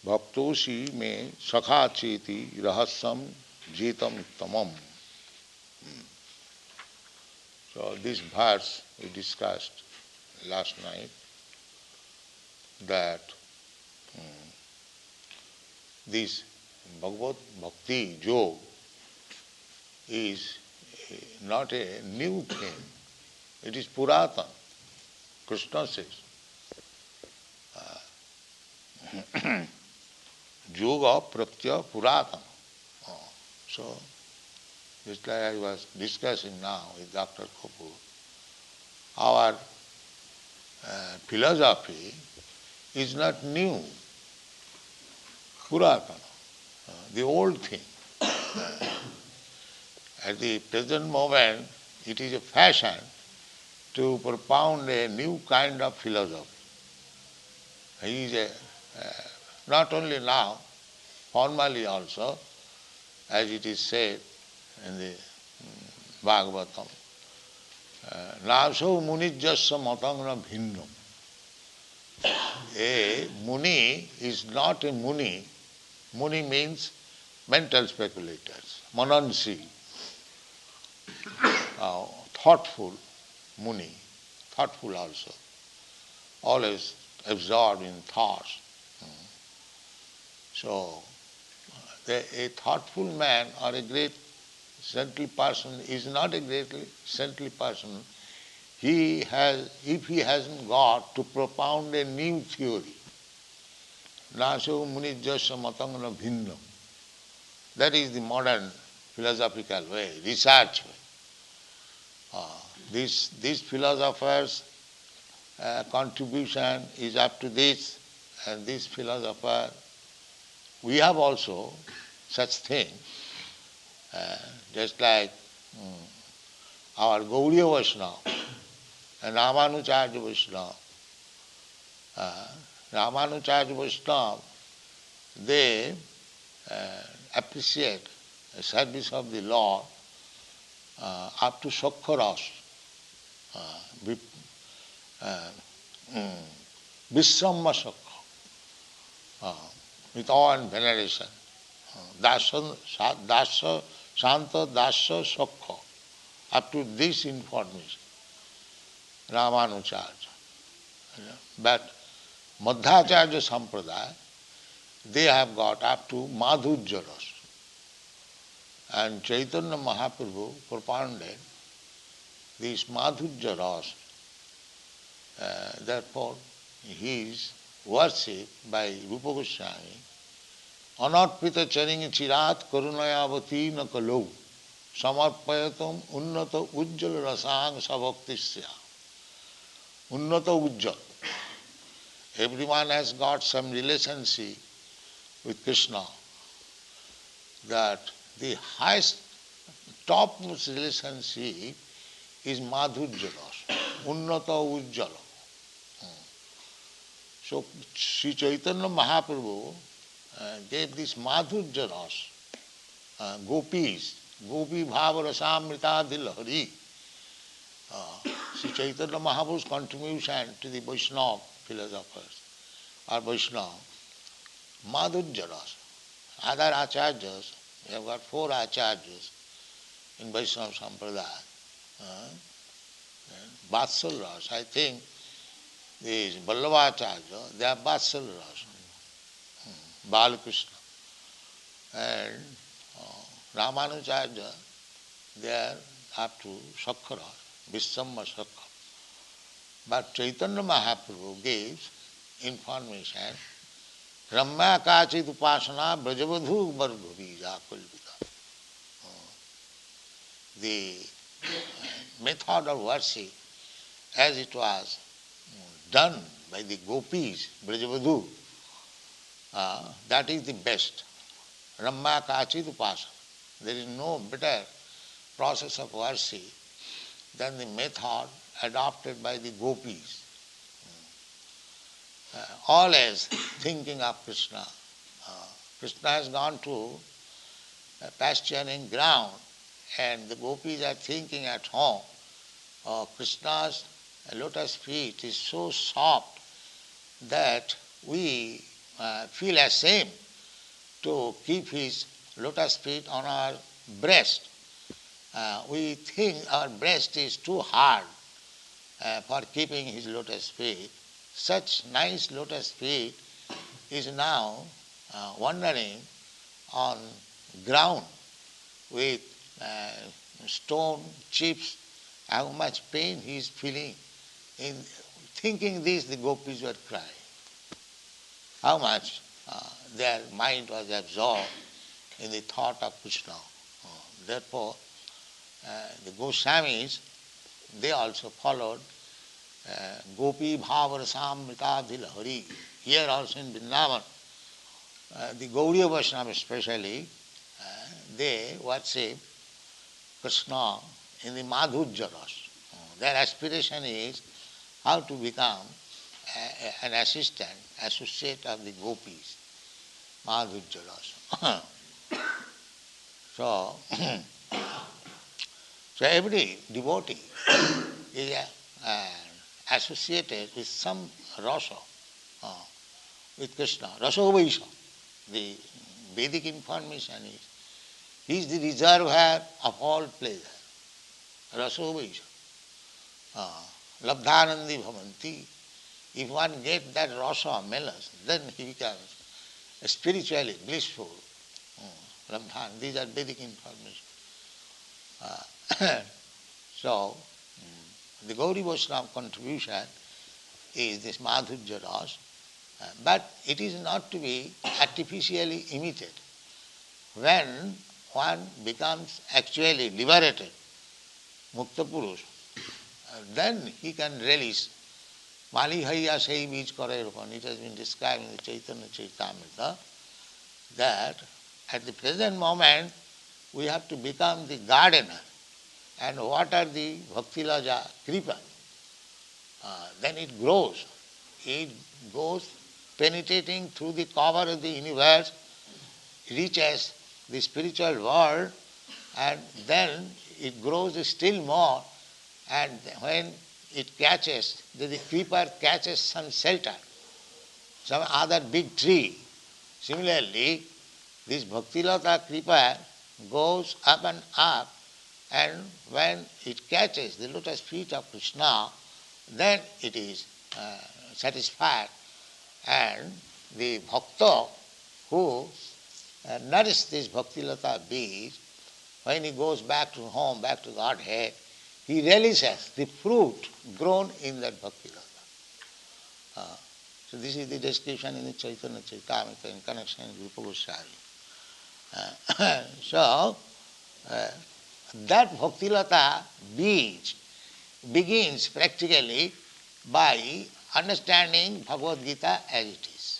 Bhaktoshi me sakha cheti rahasam jetam tamam. So this verse we discussed last night, that this Bhagavad Bhakti Yoga is not a new thing. It is Puratan. Krishna says, Yoga Pratya Puratan. So, just like I was discussing now with Dr. Kapoor, our philosophy is not new, Puratan, the old thing. At the present moment, it is a fashion to propound a new kind of philosophy. He is not only now, formally also, as it is said in the Bhagavatam, Naso munijjasya matangna bhinnam. A muni is not a muni. Muni means mental speculators, manansi, thoughtful muni, thoughtful also, always absorbed in thoughts. So, a thoughtful man or a great saintly person is not a great saintly person. If he hasn't got to propound a new theory, naso munijjasya matangana bhinnam. That is the modern philosophical way, research way. These philosophers' contribution is up to this, and this philosopher, we have also such thing, just like our Gauriya Vaishnava and Ramanujarya Vaishnava. Ramanujarya Vaishnava, they appreciate the service of the Lord up to Shakharas, Visramma Shakha, with awe and veneration. Dasya, Shanta Dasya Shakha, up to this information, Ramanujarya. But Madhacharya Sampradaya, they have got up to Madhurya Rasa. And Chaitanya Mahaprabhu propounded this Madhurya Rasa. Therefore, he is worshipped by Rupa Goswami. Anarpita charingi chirat karunayavati na kalau samarpayatam unnata ujjal rasang savaktisya. Unnata ujjal. Everyone has got some relationship with Krishna. That the highest, topmost relationship is Madhurya Rasa, Unnata Ujjala. So Sri Chaitanya Mahaprabhu gave this Madhurya Rasa, gopis, gopi bhava rasamrita dilhari. Sri Chaitanya Mahaprabhu's contribution to the Vaishnava philosophers or Vaishnava, Madhurya Rasa. Other acharyas, we have got 4 acharyas in Vaishnava Sampradaya. Vatsal Rasa, I think these Vallabhacharya, they are Vatsal Rasa, Balakrishna. And Ramanujarya, they are up to Sakha Rasa, Visramma Sakha. But Chaitanya Mahaprabhu gives information, Ramya Kachit Upasana Brajavadhu Bhargavija Kulvita. The method of worship as it was done by the gopis, Brajavadhu, that is the best. Ramya Kachit Upasana. There is no better process of worship than the method adopted by the gopis. Always thinking of Krishna. Krishna has gone to pasturing ground and the gopis are thinking at home, Krishna's lotus feet is so soft that we feel ashamed to keep his lotus feet on our breast. We think our breast is too hard for keeping his lotus feet. Such nice lotus feet is now wandering on ground with stone chips. How much pain he is feeling. In thinking this, the gopis were crying. How much their mind was absorbed in the thought of Krishna. Therefore, the Goswamis, they also followed Gopi Bhavarasam Mritadhil Hari. Here also in Vrindavan, the Gaudiya Vaishnava especially, they worship Krishna in the Madhurya Ras. Their aspiration is how to become an associate of the gopis, Madhurya Ras. So, so every devotee is associated with some rasa, with Krishna. Rasa Vaisha. The Vedic information is, he is the reservoir of all pleasure. Rasa Vaisha. Labdhanandi bhavanti. If one gets that rasa, melas, then he becomes spiritually blissful. Labdhan, these are Vedic information. So, the Gaudiya Vaishnava contribution is this Madhurya Ras, but it is not to be artificially imitated. When one becomes actually liberated, Mukta Purush, then he can release Mali Haiya Sei Bij Kare Rupan. It has been described in the Chaitanya Charitamrita that at the present moment we have to become the gardener and water the Bhakti Laja Kripa. Then it grows. It goes penetrating through the cover of the universe, reaches the spiritual world, and then it grows still more, and when it catches, the creeper catches some shelter, some other big tree. Similarly, this Bhaktilata creeper goes up and up, and when it catches the lotus feet of Krishna, then it is satisfied. And the bhakta who nourishes this Bhaktilata bees, when he goes back to home, back to Godhead, he relishes the fruit grown in that Bhaktilata. So this is the description in the Chaitanya Charitamrita in connection with Rupa Goswami. So, that Bhaktilata beach begins practically by understanding Bhagavad Gita as it is.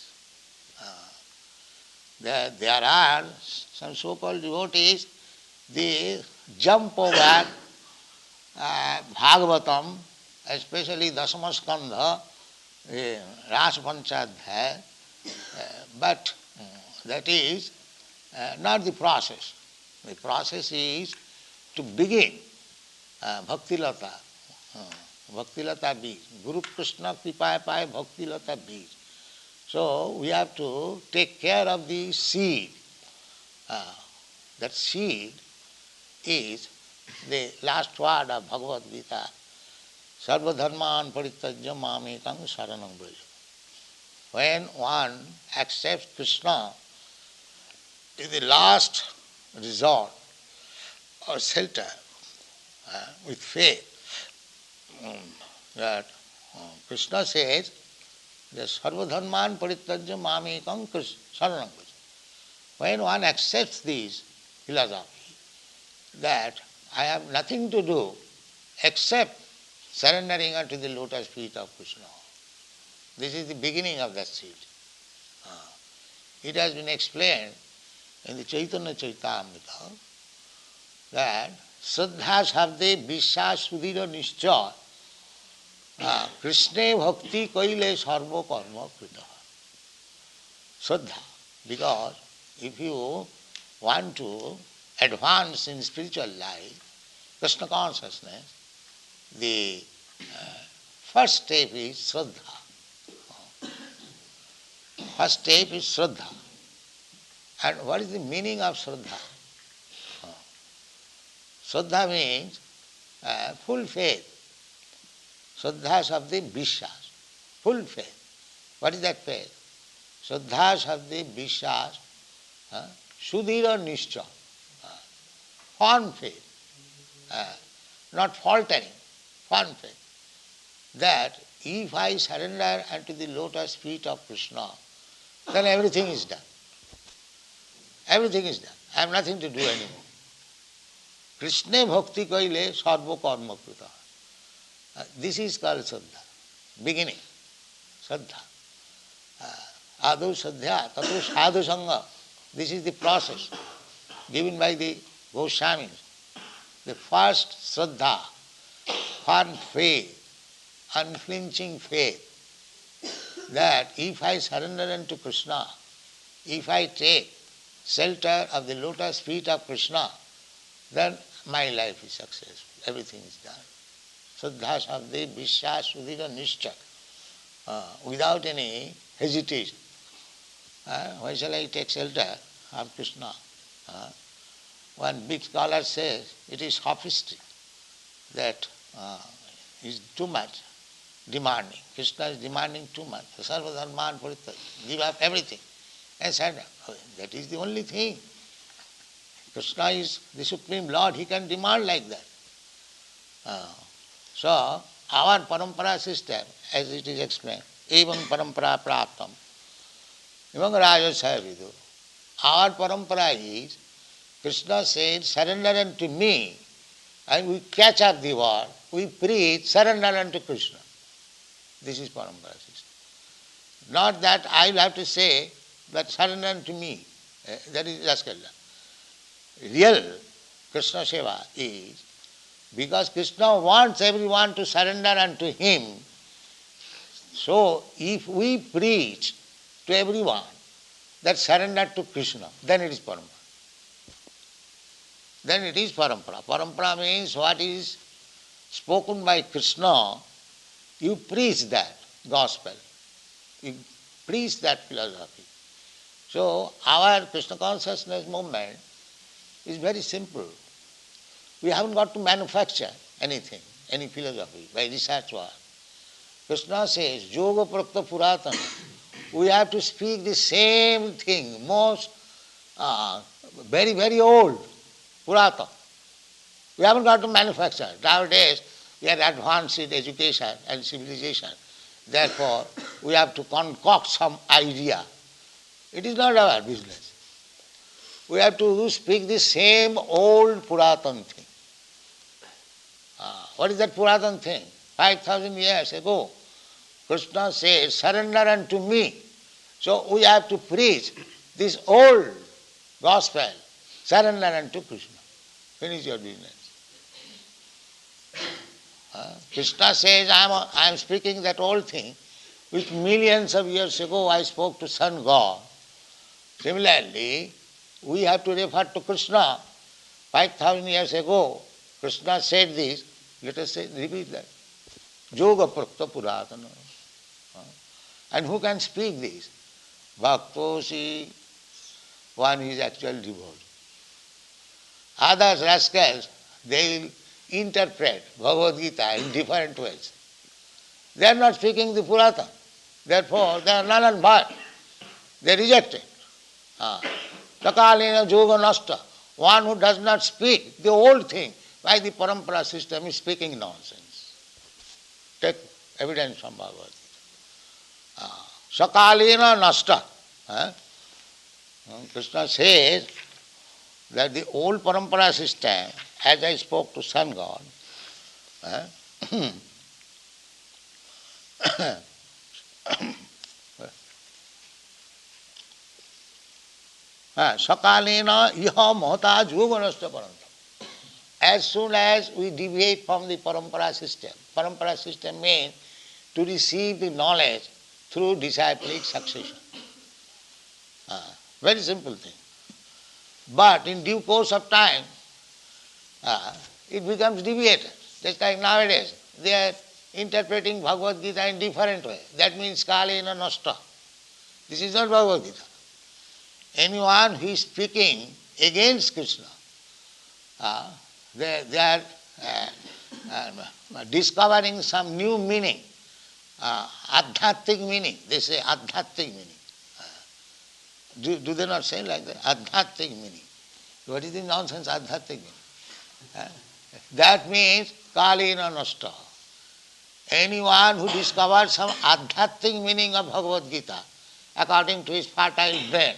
There are some so-called devotees, they jump over Bhagavatam, especially Dasamaskandha, Rasa Panchadhyaya, but that is not the process. The process is to begin Bhaktilata, Bhaktilata Bij, Guru Krishna Kripaya Pai Bhaktilata Bij. So we have to take care of the seed. That seed is the last word of Bhagavad Gita. Sarva dharman parityajya mamekam saranam braja. When one accepts Krishna is the last resort or shelter with faith, that Krishna says that sarva dharman parityajya mamekam saranam braja. When one accepts this philosophy, that I have nothing to do except surrendering unto the lotus feet of Krishna. This is the beginning of that seed. It has been explained in the Chaitanya Charitamrita that Shraddha Shabde Vishya Sudhira Nishcha Krishna Bhakti Kaile Sarva Karma Krita. Shraddha, because if you want to advance in spiritual life, Krishna consciousness, the first step is Shraddha. First step is Shraddha. And what is the meaning of Shraddha? Shraddha means full faith. Shraddha Shabdi Vishwas, full faith. What is that faith? Shraddha Shabdi Vishwas, Sudhira Nishcha, firm faith, not faltering, firm faith. That if I surrender unto the lotus feet of Krishna, then everything is done. Everything is done. I have nothing to do anymore. Krishna bhakti kaile sarva karma krita. This is called Shraddha. Beginning. Shraddha. Adu Shraddha, Tatu Sadhu Sangha. This is the process given by the Goswamis. The first Shraddha, firm faith, unflinching faith, that if I surrender unto Krishna, if I take shelter of the lotus feet of Krishna, then my life is successful. Everything is done. Shraddha Shabdi Vishwas Sudhira Nishcha. Without any hesitation. Why shall I take shelter of Krishna? One big scholar says it is sophistry that is too much demanding. Krishna is demanding too much. Sarva dharman parityaja. Give up everything and surrender. That is the only thing. Krishna is the Supreme Lord. He can demand like that. So, our parampara system, as it is explained, evam parampara praptam, evam rajasaya vidu. Our parampara is, Krishna said, surrender unto me, and we catch up the word, we preach, surrender unto Krishna. This is parampara system. Not that I will have to say that surrender unto me. That is Raskala. Real Krishna Seva is, because Krishna wants everyone to surrender unto him, so if we preach to everyone that surrender to Krishna, then it is parampara. Then it is parampara. Parampara means what is spoken by Krishna, you preach that gospel. You preach that philosophy. So our Krishna consciousness movement is very simple. We haven't got to manufacture anything, any philosophy by research work. Krishna says, Yoga Prakta Puratana. We have to speak the same thing, most, very, very old, Purata. We haven't got to manufacture. Nowadays, we are advanced in education and civilization. Therefore, we have to concoct some idea. It is not our business. We have to speak the same old Puratan thing. What is that Puratan thing? 5,000 years ago, Krishna says, surrender unto me. So we have to preach this old gospel, surrender unto Krishna. Finish your business. Krishna says, I am speaking that old thing, which millions of years ago I spoke to Sun God. Similarly, we have to refer to Krishna. 5,000 years ago, Krishna said this. Let us say, repeat that. Yoga Prakta Puratana. And who can speak this? Bhaktosi, one who is actual devotee. Others, rascals, they will interpret Bhagavad Gita in different ways. They are not speaking the Purata. Therefore, they are null and void. They reject it. Sakalina Yoga Nasta. One who does not speak the old thing by the parampara system is speaking nonsense. Take evidence from Bhagavad Gita. Sakalina Nasta. Krishna says that the old parampara system, as I spoke to Sun God, Sakalena iha mahata yoganasta parantam. As soon as we deviate from the parampara system means to receive the knowledge through disciplic succession. Very simple thing. But in due course of time, it becomes deviated. Just like nowadays, they are interpreting Bhagavad Gita in different way. That means kalena nasta. This is not Bhagavad Gita. Anyone who is speaking against Krishna, they are discovering some new meaning, adhyatmic meaning. They say adhyatmic meaning. Do they not say like that? Adhyatmic meaning. What is the nonsense adhyatmic meaning? That means kalina nasta. Anyone who discovers some adhyatmic meaning of Bhagavad Gita according to his fertile brain,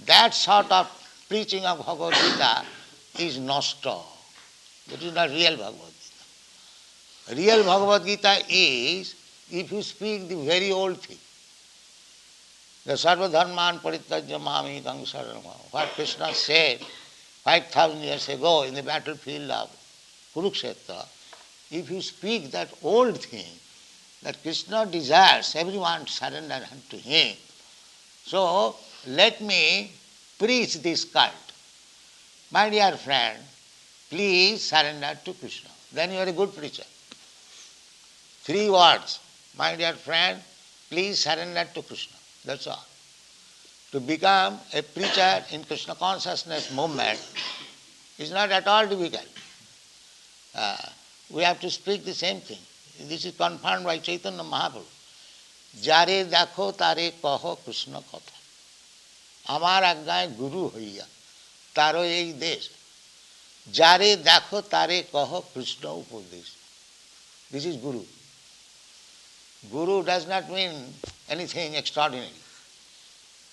that sort of preaching of Bhagavad Gita is nasta. That is not real Bhagavad Gita. Real Bhagavad Gita is if you speak the very old thing. The sarva dharman parityajya mamekam saranam. What Krishna said 5,000 years ago in the battlefield of Kurukshetra, if you speak that old thing, that Krishna desires everyone to surrender unto him, so let me preach this cult. My dear friend, please surrender to Krishna. Then you are a good preacher. 3 words. My dear friend, please surrender to Krishna. That's all. To become a preacher in Krishna consciousness movement is not at all difficult. We have to speak the same thing. This is confirmed by Chaitanya Mahaprabhu. Jare dakho tare kaho Krishna katha. Amar agnaye guru hoiya. Taro ei desh. Jare dakho tare kaho Krishna upadesh. This is Guru. Guru does not mean anything extraordinary.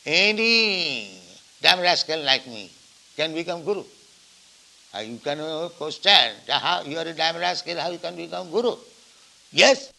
Any damn rascal like me can become Guru. You can question, how you are a damn rascal, how you can become Guru? Yes,